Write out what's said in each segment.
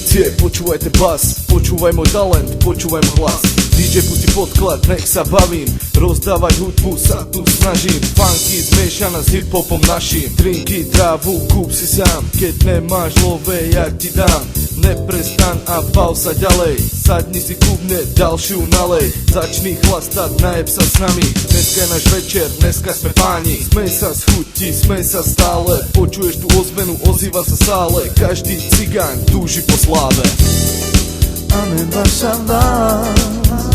produkcie, počúvajte bas, počúvaj môj talent, počúvaj môj hlas. DJ pustí podklad, nech sa bavím, rozdávať hudbu sa tu snažím. Funky zmiešaná s hiphopom našim, drinky, trávu, kúp si sám. Keď nemáš love, ja ti dám, neprestan a bav sa ďalej. Sadni si ku mne, ďalšiu nalej, začni chlastať, najeb sa s nami. Dneska je náš večer, dneska sme páni, smej sa z chuti, smej sa stále. Počuješ tú ozvenu, ozýva sa sále, každý cigán túži po sláve. Amen vaša vás,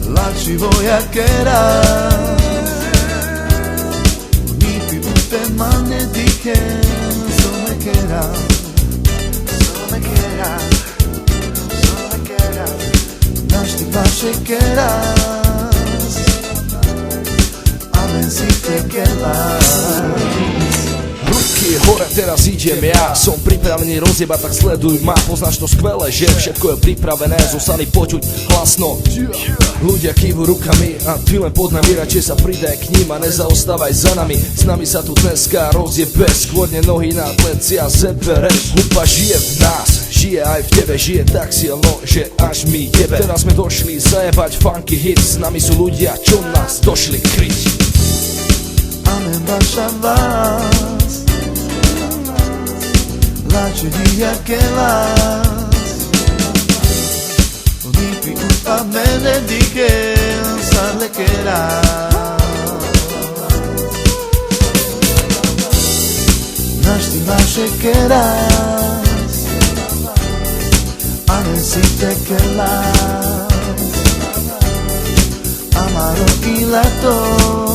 lači vojakera, nipi ute mane dike, somekera, somekera, somekera, našti vaše keras, amen si te kelas. Ruky hore, teraz idem ja, som pripravený rozjebať, tak sleduj ma. Poznáš to skvelé, že všetko je pripravené, zostali počuť hlasno. Ľudia kývu rukami a ty len pod nami, radšej sa pridaj k ním a nezaostávaj za nami. S nami sa tu dneska rozjebe, skôrne nohy na pleci a zebereš. Hudba žije v nás, žije aj v tebe, žije tak silno, že až mi jebe. Teraz sme došli zajebať funky hit, s nami sú ľudia, čo nás došli kryť. Amen vaša vás, lači diakelas, nipi upa mene dike, salekera. Našti vaše keras, amen si te kelas, amaro y lato.